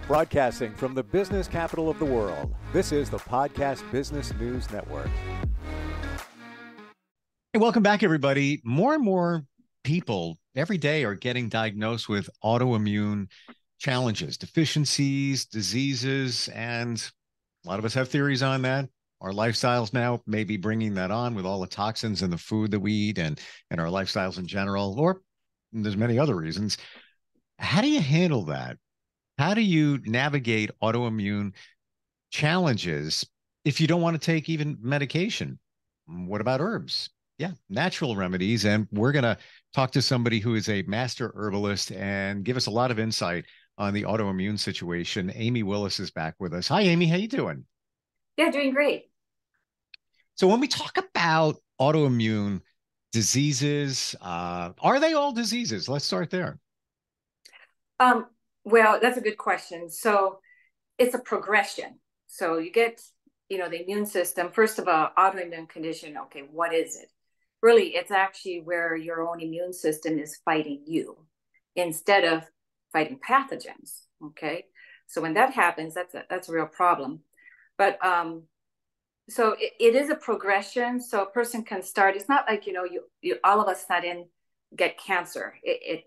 Broadcasting from the business capital of the world, this is the Podcast Business News Network. Hey, welcome back, everybody. More and more people every day are getting diagnosed with autoimmune challenges, deficiencies, diseases, and a lot of us have theories on that. Our lifestyles now may be bringing that on with all the toxins in the food that we eat and our lifestyles in general, or there's many other reasons. How do you handle that? How do you navigate autoimmune challenges if you don't want to take even medication? What about herbs? Yeah, natural remedies. And we're going to talk to somebody who is a master herbalist and give us a lot of insight on the autoimmune situation. Amy Willis is back with us. Hi, Amy. How you doing? Yeah, doing great. So when we talk about autoimmune diseases, are they all diseases? Let's start there. Well, that's a good question. So it's a progression. So you get, the immune system, first of all, autoimmune condition. Okay, what is it? Really, it's actually where your own immune system is fighting you instead of fighting pathogens. Okay, so when that happens, that's a real problem. But so it is a progression. So a person can start. It's not like you all of a sudden get cancer. It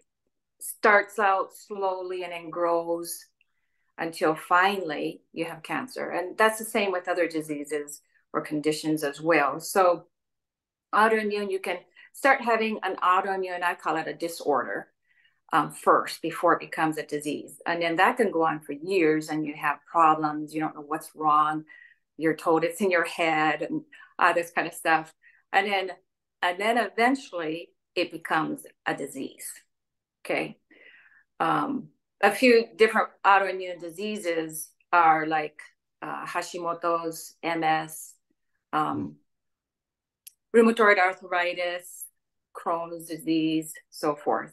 starts out slowly and then grows until finally you have cancer. And that's the same with other diseases or conditions as well. So autoimmune, you can start having an autoimmune, I call it a disorder, first before it becomes a disease. And then that can go on for years and you have problems. You don't know what's wrong. You're told it's in your head and all this kind of stuff. And then eventually it becomes a disease. Okay. A few different autoimmune diseases are like Hashimoto's, MS, rheumatoid arthritis, Crohn's disease, so forth.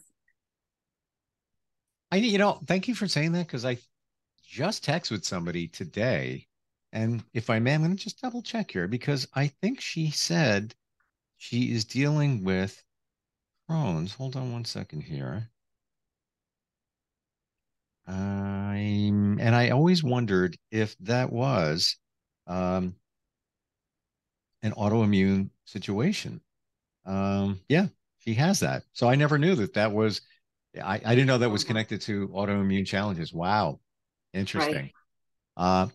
Thank you for saying that, because I just texted with somebody today, and if I may, I'm going to just double check here, because I think she said she is dealing with Crohn's. Hold on one second here. And I always wondered if that was an autoimmune situation. Yeah, she has that. So I never knew that was, I didn't know that was connected to autoimmune challenges. Wow. Interesting. Right.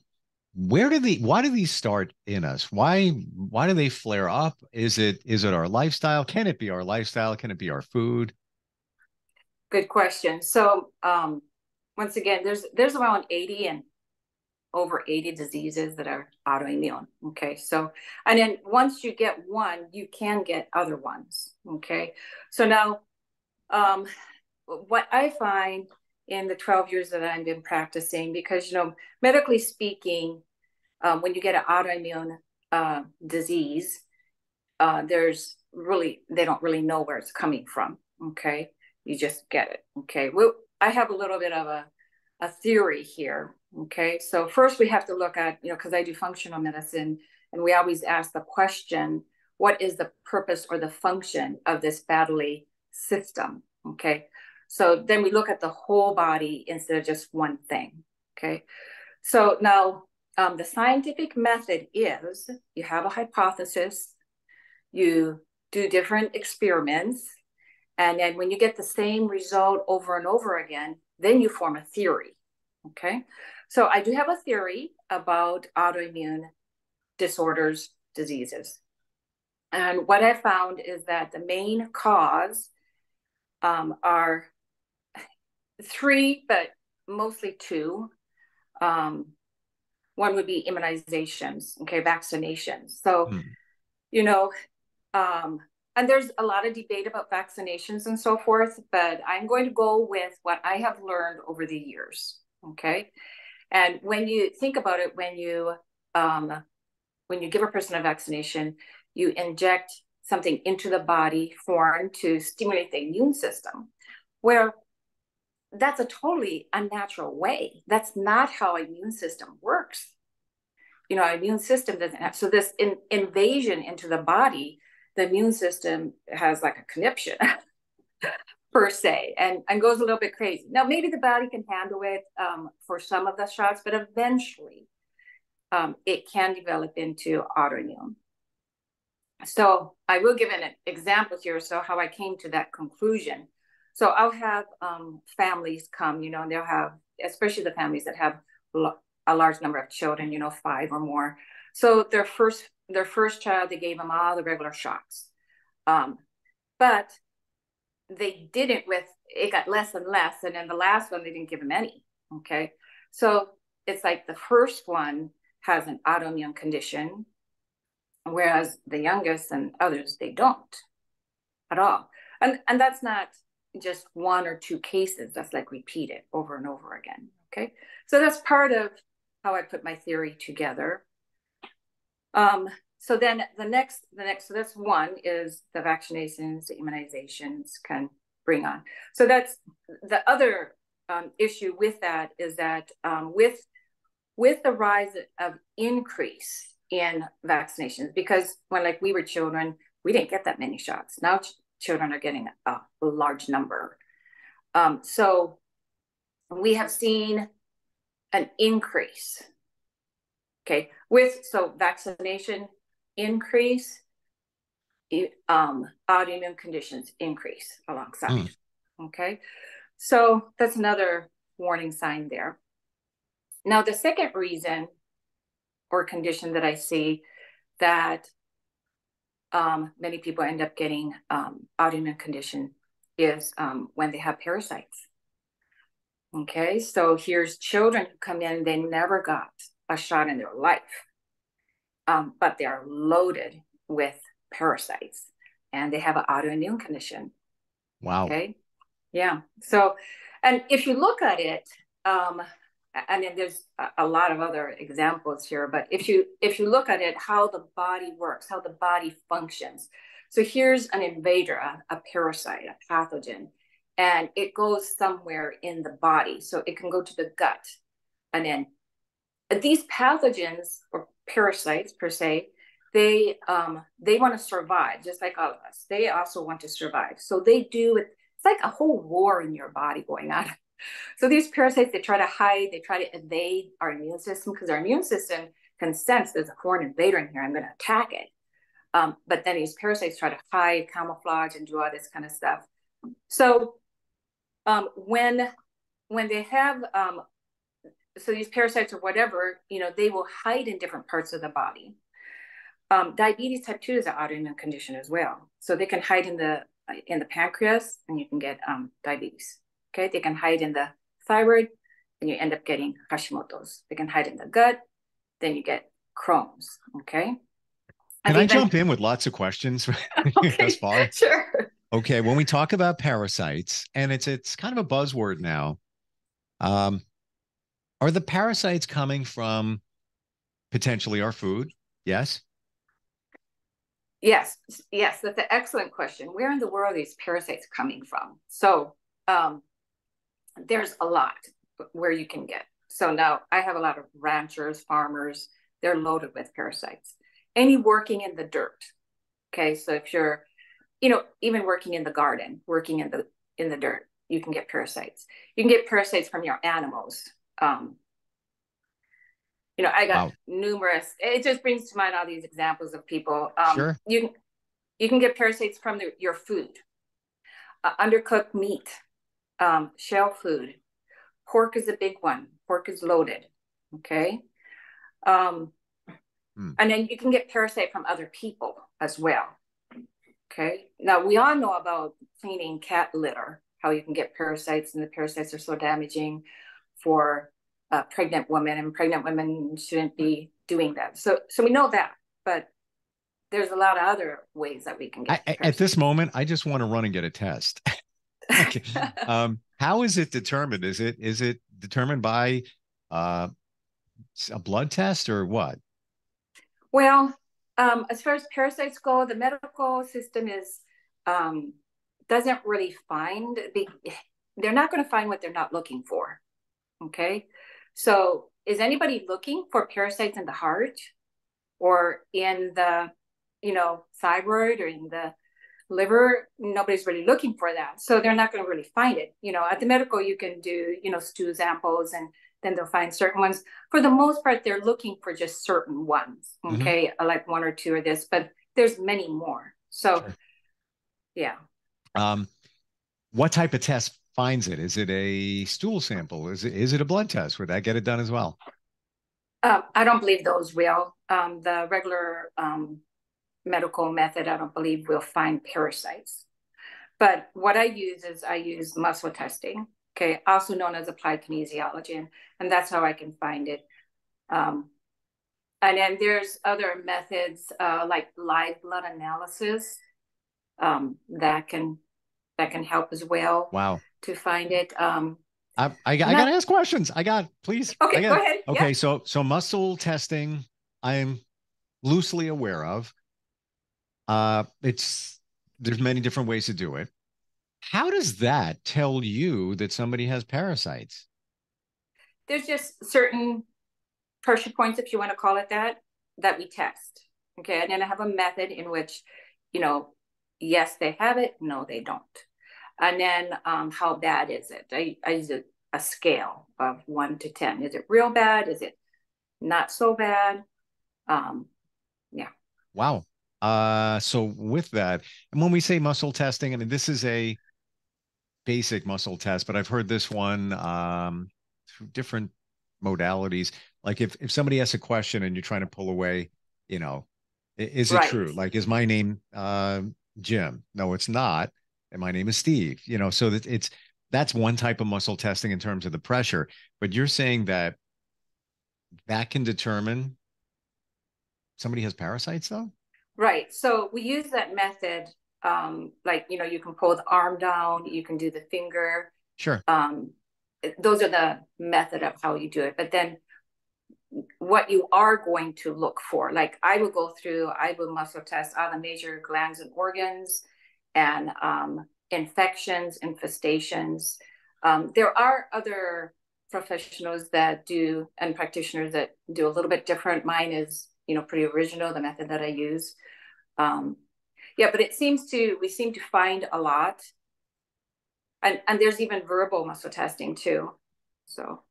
Why do these start in us? Why do they flare up? Is it our lifestyle? Can it be our lifestyle? Can it be our food? Good question. So, once again, there's around 80 and over 80 diseases that are autoimmune. Okay. So, and then once you get one, you can get other ones. Okay. So now, what I find in the 12 years that I've been practicing, because, medically speaking, when you get an autoimmune disease, they don't really know where it's coming from. Okay. You just get it. Okay. Well, I have a little bit of a theory here. Okay. So first we have to look at, because I do functional medicine, and we always ask the question, what is the purpose or the function of this bodily system? Okay. So then we look at the whole body instead of just one thing. Okay. So now the scientific method is you have a hypothesis, you do different experiments, and then when you get the same result over and over again, then you form a theory. Okay. So I do have a theory about autoimmune disorders, diseases. And what I found is that the main cause are three, but mostly two. One would be immunizations, okay, vaccinations. So, and there's a lot of debate about vaccinations and so forth, but I'm going to go with what I have learned over the years, okay? And when you think about it, when you give a person a vaccination, you inject something into the body foreign to stimulate the immune system, where that's a totally unnatural way. That's not how an immune system works. Our immune system doesn't have, so this invasion into the body, the immune system has like a conniption. per se, and goes a little bit crazy. Now, maybe the body can handle it for some of the shots, but eventually it can develop into autoimmune. So I will give an example here. So how I came to that conclusion. So I'll have families come, you know, and they'll have, especially the families that have a large number of children, you know, 5 or more. So their first child, they gave them all the regular shots. But they didn't it got less and less. And then the last one, they didn't give them any. Okay. So it's like the first one has an autoimmune condition, whereas the youngest and others, they don't at all. And that's not just 1 or 2 cases. That's like repeated over and over again. Okay. So that's part of how I put my theory together. So then the next, so that's one is the vaccinations, the immunizations can bring on. So that's the other issue with that is that with the rise of increase in vaccinations, because when like we were children, we didn't get that many shots. Now children are getting a large number. So we have seen an increase. Okay, so vaccination increase, autoimmune conditions increase alongside. Okay, so that's another warning sign there. Now, the second reason or condition that I see that many people end up getting autoimmune condition is when they have parasites. Okay, so here's children who come in, they never got a shot in their life, but they are loaded with parasites and they have an autoimmune condition. Wow. Okay. Yeah. So, and if you look at it, and then there's a lot of other examples here, but if you look at it, how the body works, how the body functions. So here's an invader, a parasite, a pathogen, and it goes somewhere in the body. So it can go to the gut. And then these pathogens or parasites per se, they want to survive just like all of us. They also want to survive. So they do it. It's like a whole war in your body going on. So these parasites, they try to hide, they try to evade our immune system because our immune system can sense there's a foreign invader in here. I'm going to attack it. But then these parasites try to hide, camouflage, and do all this kind of stuff. So when they have so these parasites or whatever, you know, they will hide in different parts of the body. Diabetes type 2 is an autoimmune condition as well. So they can hide in the pancreas and you can get diabetes. Okay, they can hide in the thyroid and you end up getting Hashimoto's. They can hide in the gut, then you get Crohn's. Okay. Can I jump in with lots of questions okay, thus far? Sure. Okay, when we talk about parasites, and it's kind of a buzzword now, are the parasites coming from potentially our food? Yes. Yes, that's an excellent question. Where in the world are these parasites coming from? So there's a lot where you can get. So now I have a lot of ranchers, farmers, they're loaded with parasites. Any working in the dirt. Okay, so if you're, you know, even working in the garden, working in the dirt, you can get parasites. You can get parasites from your animals. You know, I got numerous. It just brings to mind all these examples of people. Sure. You can get parasites from your food, undercooked meat, shell food. Pork is a big one. Pork is loaded. Okay. And then you can get parasite from other people as well. Okay. Now we all know about cleaning cat litter, how you can get parasites, and the parasites are so damaging for pregnant women, and pregnant women shouldn't be doing that. So we know that, but there's a lot of other ways that we can get at this moment. I just want to run and get a test. Okay. How is it determined? Is it determined by a blood test or what? Well, as far as parasites go, the medical system is doesn't really find. They're not going to find what they're not looking for. Okay, so is anybody looking for parasites in the heart or in the, you know, thyroid or in the Liver, nobody's really looking for that. So they're not going to really find it. At the medical, you can do, stool samples, and then they'll find certain ones. For the most part, they're looking for just certain ones. Okay. Like one or two of this, but there's many more. So, Sure. Yeah. What type of test finds it? Is it a stool sample? Is it a blood test? Would that get it done as well? I don't believe those will. The regular medical method, I don't believe will find parasites. But what I use muscle testing, okay, also known as applied kinesiology, and that's how I can find it. And then there's other methods like live blood analysis that can help as well. Wow. To find it. I got to ask questions. Please. Okay, go ahead. Okay, yeah. so muscle testing, I'm loosely aware of. There's many different ways to do it. How does that tell you that somebody has parasites? There's just certain pressure points, if you want to call it that we test. Okay, and then I have a method in which, yes, they have it, no, they don't. And then how bad is it? I use a scale of 1 to 10. Is it real bad? Is it not so bad? Yeah. Wow. So with that, and when we say muscle testing, I mean, this is a basic muscle test, but I've heard this one through different modalities. Like if somebody asks a question and you're trying to pull away, is it Right. true? Like, is my name Jim? No, it's not. And my name is Steve. So that's one type of muscle testing in terms of the pressure. But you're saying that can determine somebody has parasites, though? Right. So we use that method. Like, you can pull the arm down, you can do the finger. Sure. Those are the method of how you do it. But then what you are going to look for, like I will muscle test all the major glands and organs, and infections, infestations. There are other professionals and practitioners that do a little bit different. Mine is, pretty original, the method that I use. Yeah, but we seem to find a lot. And there's even verbal muscle testing too. So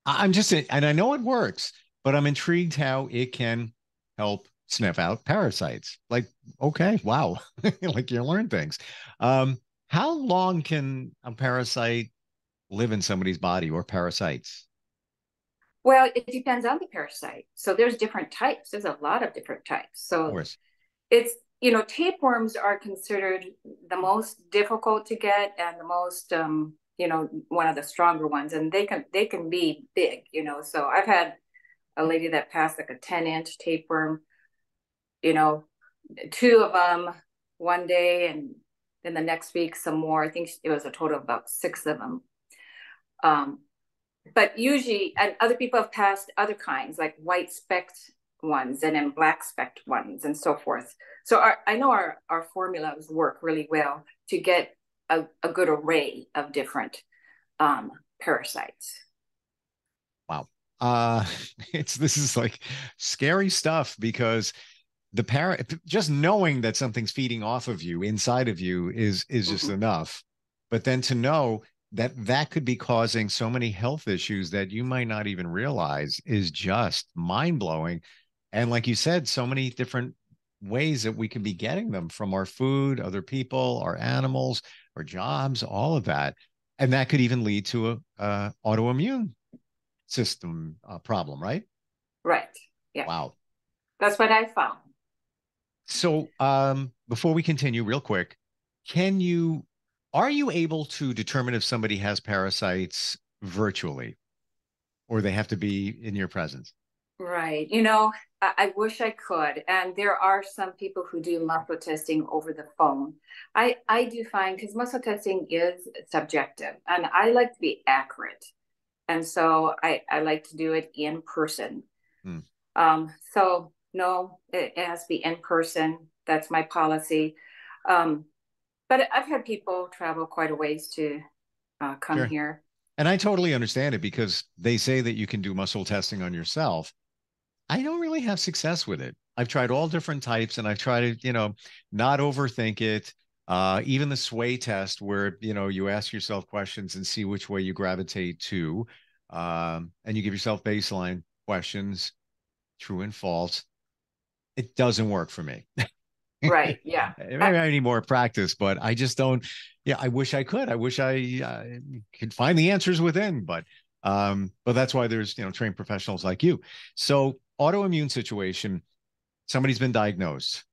and I know it works, but I'm intrigued how it can help sniff out parasites. Like, okay, wow. Like you learn things. How long can a parasite live in somebody's body, or parasites? Well, it depends on the parasite. So there's different types. There's a lot of different types. So Of course. it's, tapeworms are considered the most difficult to get and the most, one of the stronger ones. And they can be big, So I've had a lady that passed like a 10-inch tapeworm, 2 of them one day, and then the next week some more. I think it was a total of about 6 of them. But usually, and other people have passed other kinds, like white specked ones and then black specked ones and so forth. So I know our formulas work really well to get a good array of different parasites. Wow. This is like scary stuff, because just knowing that something's feeding off of you, inside of you, is just enough. But then to know that could be causing so many health issues that you might not even realize is just mind-blowing. And like you said, so many different ways that we could be getting them from our food, other people, our animals, our jobs, all of that. And that could even lead to a autoimmune system problem, right? Right. Yeah. Wow. That's what I found. So before we continue, real quick, are you able to determine if somebody has parasites virtually, or they have to be in your presence? Right. I wish I could. And there are some people who do muscle testing over the phone. I do find, because muscle testing is subjective, and I like to be accurate. And so I like to do it in person. So no, it has to be in person. That's my policy. But I've had people travel quite a ways to come here. And I totally understand it, because they say that you can do muscle testing on yourself, I don't really have success with it. I've tried all different types and I've tried to, not overthink it. Even the sway test where, you ask yourself questions and see which way you gravitate to. And you give yourself baseline questions, true and false. It doesn't work for me. Right. Yeah. Maybe I need more practice, but I just don't. Yeah, I wish I could. I wish I could find the answers within, but that's why there's trained professionals like you. So autoimmune situation, somebody's been diagnosed,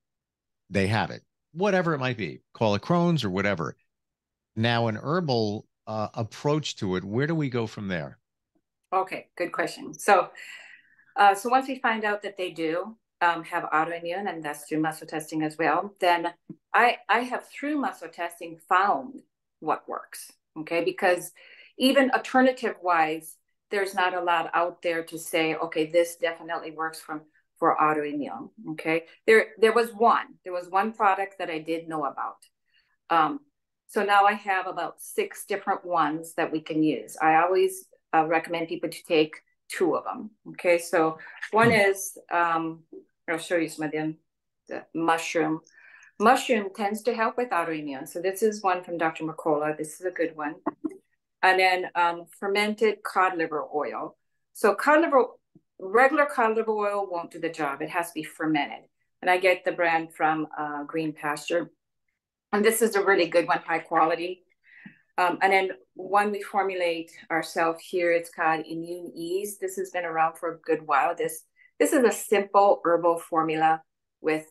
they have it, whatever it might be, call it Crohn's or whatever. Now, an herbal approach to it, where do we go from there? Okay. Good question. So, so once we find out that they do have autoimmune, and that's through muscle testing as well, then I have through muscle testing found what works. Okay, because even alternative wise, there's not a lot out there to say, okay, this definitely works for autoimmune. Okay, there was one product that I did know about. So now I have about 6 different ones that we can use. I always recommend people to take 2 of them. Okay, so one is I'll show you some of them. The mushroom. Mushroom tends to help with autoimmune. So this is one from Dr. Mercola. This is a good one. And then fermented cod liver oil. So regular cod liver oil won't do the job. It has to be fermented. And I get the brand from Green Pasture. And this is a really good one, high quality. And then one we formulate ourselves here, it's called Immune Ease. This has been around for a good while. This is a simple herbal formula with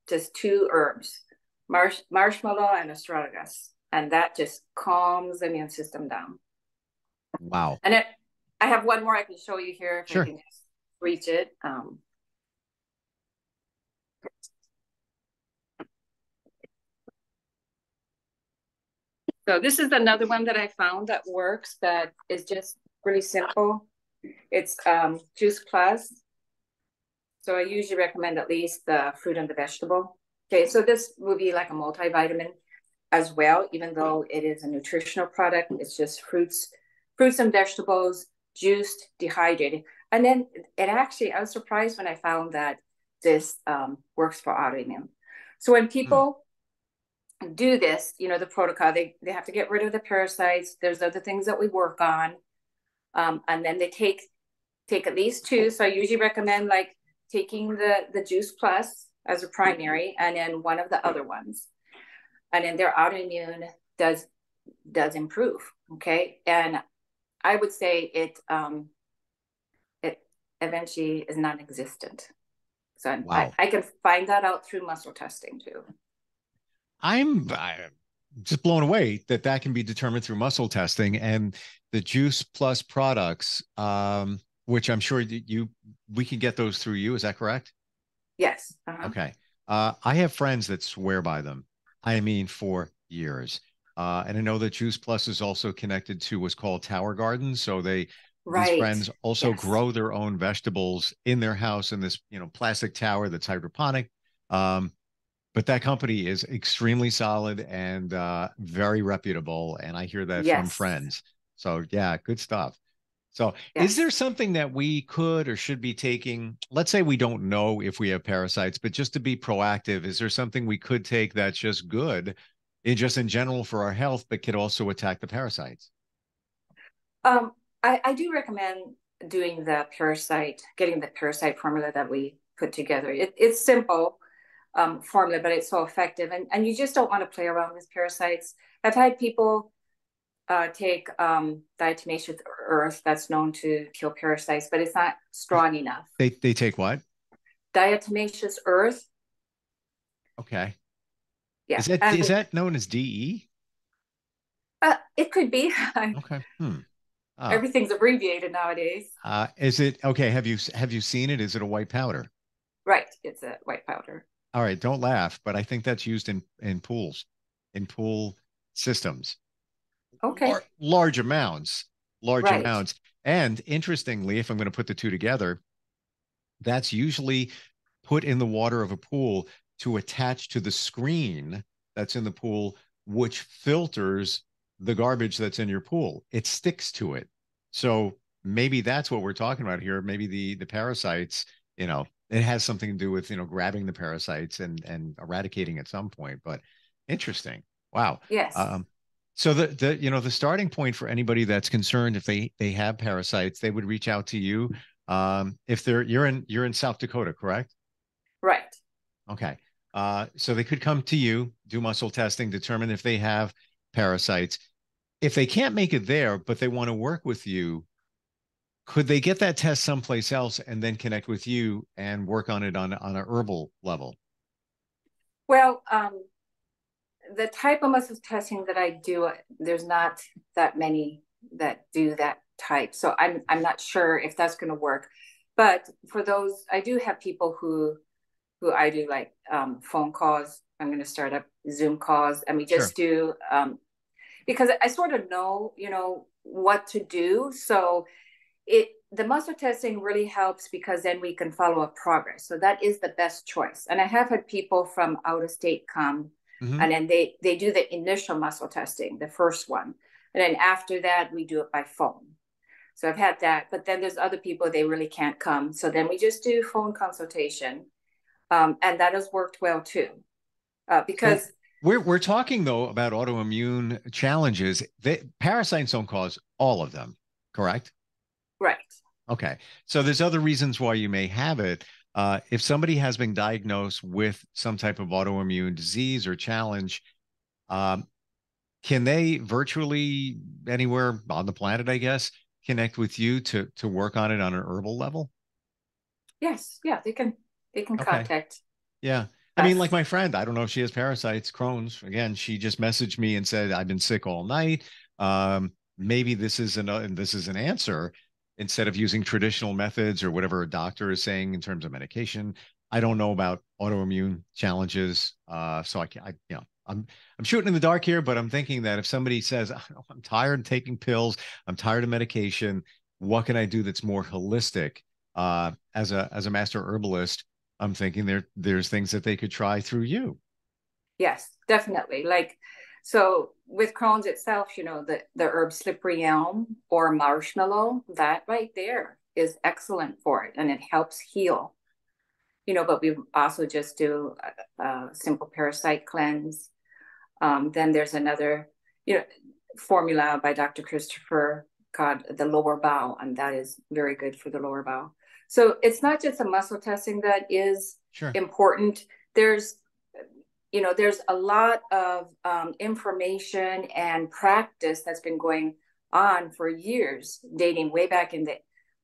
just 2 herbs, marshmallow and astragalus. And that just calms the immune system down. Wow. And I have one more I can show you here if Sure. I can just reach it. So this is another one that I found that works, that is just really simple. It's Juice Plus. So I usually recommend at least the fruit and the vegetable. Okay, so this will be like a multivitamin as well, even though it is a nutritional product. It's just fruits and vegetables, juiced, dehydrated. And then I was surprised when I found that this works for autoimmune. So when people do this, the protocol, they have to get rid of the parasites. There's other things that we work on. And then they take at least 2. So I usually recommend like taking the Juice Plus as a primary, and then one of the other ones. And then their autoimmune does improve. Okay. And I would say it eventually is non-existent. So Wow. I can find that out through muscle testing too. I'm just blown away that can be determined through muscle testing, and the Juice Plus products, which I'm sure we can get those through you. Is that correct? Yes. Okay. I have friends that swear by them. I mean, for years. And I know that Juice Plus is also connected to what's called Tower Gardens. So these friends also grow their own vegetables in their house in this, plastic tower that's hydroponic. But that company is extremely solid and very reputable. And I hear that from friends. So yeah, good stuff. So is there something that we could or should be taking? Let's say we don't know if we have parasites, but just to be proactive, is there something we could take that's just good, just in general for our health, but could also attack the parasites? I do recommend getting the parasite formula that we put together. It's simple formula, but it's so effective. And you just don't want to play around with parasites. I've had people take diatomaceous earth that's known to kill parasites, but it's not strong enough. They take what? Diatomaceous earth. Okay. Yeah. Is that known as DE? It could be. Okay. Everything's abbreviated nowadays. Is it okay? Have you seen it? Is it a white powder? Right. It's a white powder. All right. Don't laugh, but I think that's used in pools, in pool systems. Okay. Large amounts. And interestingly, if I'm going to put the 2 together, that's usually put in the water of a pool to attach to the screen that's in the pool, which filters the garbage that's in your pool. It sticks to it. So maybe that's what we're talking about here. Maybe the parasites it has something to do with, grabbing the parasites and eradicating at some point. But interesting. Wow. Yes. So the starting point for anybody that's concerned, if they have parasites, they would reach out to you. If you're in South Dakota, correct? Right. Okay. So they could come to you, do muscle testing, determine if they have parasites. If they can't make it there, but they want to work with you, could they get that test someplace else and then connect with you and work on it on a herbal level? Well, the type of muscle testing that I do, there's not that many that do that type. So I'm not sure if that's going to work. But for those, I do have people who I do like phone calls. I'm going to start up Zoom calls, and we just do because I sort of know, what to do. So the muscle testing really helps because then we can follow up progress. So that is the best choice. And I have had people from out of state come, and then they do the initial muscle testing, the first one. And then after that, we do it by phone. So I've had that. But then there's other people, they really can't come. So then we just do phone consultation. And that has worked well too. Because so we're talking though about autoimmune challenges. Parasites don't cause all of them, correct? Right. Okay. So there's other reasons why you may have it. If somebody has been diagnosed with some type of autoimmune disease or challenge, can they virtually anywhere on the planet, I guess, connect with you to work on it on an herbal level? Yes. Yeah, they can contact. Yeah. I mean, like my friend, I don't know if she has parasites, Crohn's. Again, she just messaged me and said, I've been sick all night. Maybe this is an answer. Instead of using traditional methods or whatever a doctor is saying in terms of medication. I don't know about autoimmune challenges. So I'm shooting in the dark here, but I'm thinking that if somebody says, I'm tired of taking pills, I'm tired of medication, what can I do that's more holistic? As a master herbalist, I'm thinking there's things that they could try through you. Yes, definitely. So with Crohn's itself, the herb slippery elm or marshmallow, that right there is excellent for it, and it helps heal. But we also just do a simple parasite cleanse. Then there's another, formula by Dr. Christopher called the lower bowel, and that is very good for the lower bowel. So it's not just a muscle testing that is important. There's a lot of information and practice that's been going on for years, dating way back in the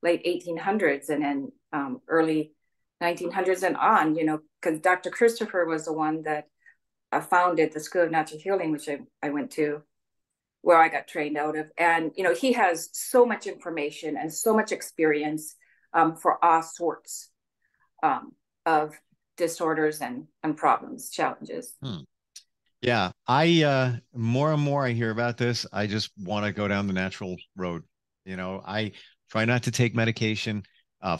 late 1800s and then early 1900s and on, because Dr. Christopher was the one that founded the School of Natural Healing, which I went to, where I got trained out of. And, he has so much information and so much experience for all sorts of disorders and problems, challenges. Yeah. I more and more I hear about this, I just want to go down the natural road. I try not to take medication.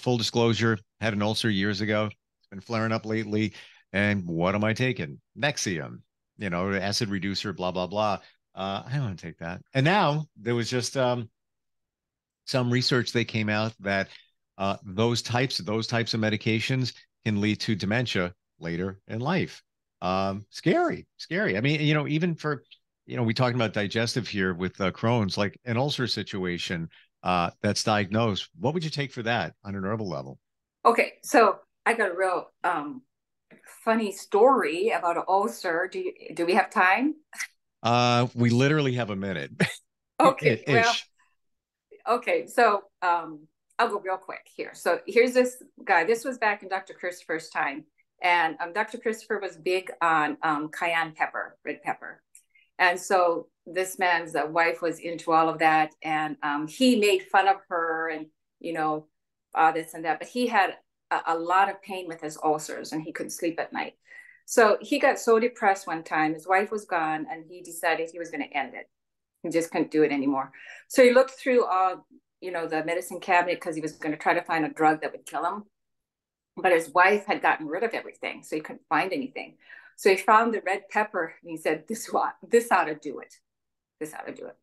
Full disclosure, had an ulcer years ago. It's been flaring up lately. And what am I taking? Nexium, acid reducer, blah, blah, blah. I don't want to take that. And now there was just some research that came out that those types of medications can lead to dementia later in life. Scary. I mean, even for, we talking about digestive here with Crohn's, like an ulcer situation that's diagnosed. What would you take for that on an herbal level? Okay, so I got a real funny story about an ulcer. Do we have time? We literally have a minute. Okay, well, okay, so I'll go real quick here. So here's this guy. This was back in Dr. Christopher's time. And Dr. Christopher was big on cayenne pepper, red pepper. And so this man's wife was into all of that. And he made fun of her and, this and that. But he had a lot of pain with his ulcers and he couldn't sleep at night. So he got so depressed one time. His wife was gone and he decided he was going to end it. He just couldn't do it anymore. So he looked through all, the medicine cabinet because he was going to try to find a drug that would kill him. But his wife had gotten rid of everything, so he couldn't find anything. So he found the red pepper, and he said, this ought to do it. This ought to do it.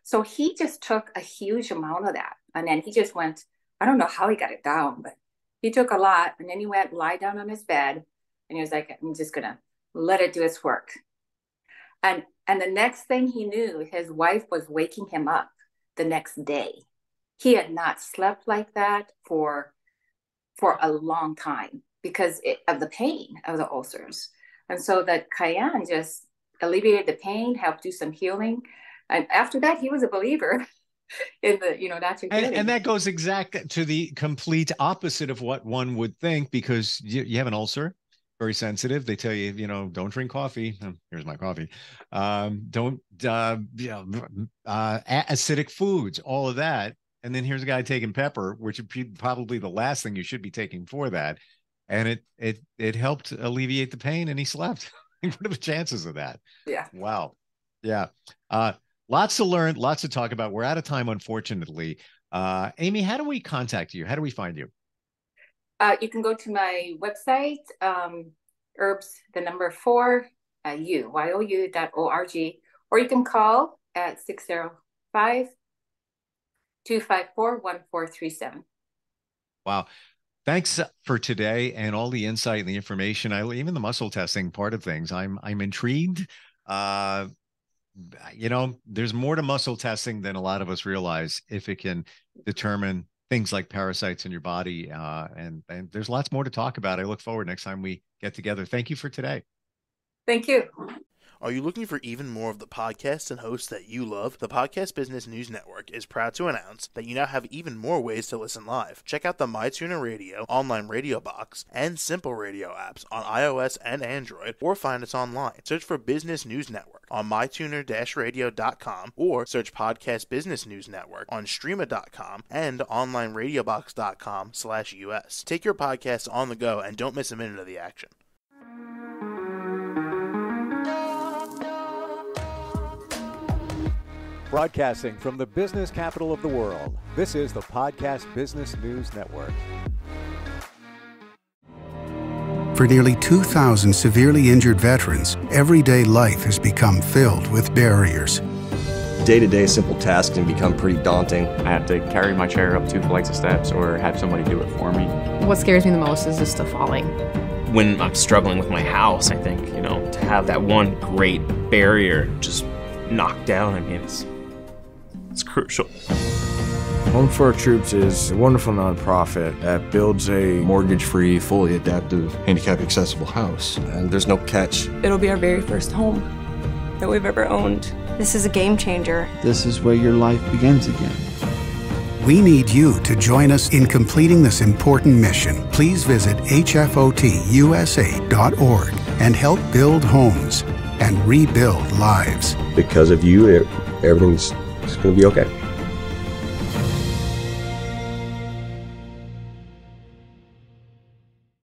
So he just took a huge amount of that, and then he just went, I don't know how he got it down, but He took a lot, and then he went lie down on his bed, and he was like, I'm just going to let it do its work. And the next thing he knew, his wife was waking him up the next day. He had not slept like that for a long time because of the pain of the ulcers. And so that cayenne just alleviated the pain, helped do some healing. And after that, he was a believer in the, natural healing. And that goes exact to the complete opposite of what one would think, because you have an ulcer, very sensitive. They tell you, don't drink coffee. Here's my coffee. Don't, acidic foods, all of that. And then here's a guy taking pepper, which would be probably the last thing you should be taking for that. And it helped alleviate the pain, and he slept. What are the chances of that? Yeah. Wow. Yeah. Lots to learn, lots to talk about. We're out of time, unfortunately. Amy, how do we contact you? How do we find you? You can go to my website, herbs, 4, YOU.org, or you can call at 605-254-1437. Wow. Thanks for today and all the insight and the information. Even the muscle testing part of things. I'm intrigued. There's more to muscle testing than a lot of us realize if it can determine things like parasites in your body. And there's lots more to talk about. I look forward next time we get together. Thank you for today. Thank you. Are you looking for even more of the podcasts and hosts that you love? The Podcast Business News Network is proud to announce that you now have even more ways to listen live. Check out the MyTuner Radio, online radio box, and Simple Radio apps on iOS and Android, or find us online. Search for Business News Network on mytuner-radio.com, or search Podcast Business News Network on streama.com and onlineradiobox.com/US. Take your podcast on the go and don't miss a minute of the action. Broadcasting from the business capital of the world, this is the Podcast Business News Network. For nearly 2,000 severely injured veterans, everyday life has become filled with barriers. Day-to-day simple tasks can become pretty daunting. I have to carry my chair up 2 flights of steps or have somebody do it for me. What scares me the most is just the falling. When I'm struggling with my house, I think, to have that one great barrier just knocked down, it's crucial. Home for Our Troops is a wonderful nonprofit that builds a mortgage-free, fully adaptive, handicap-accessible house. And there's no catch. It'll be our very first home that we've ever owned. This is a game changer. This is where your life begins again. We need you to join us in completing this important mission. Please visit hfotusa.org and help build homes and rebuild lives. Because of you, everything's going to be okay.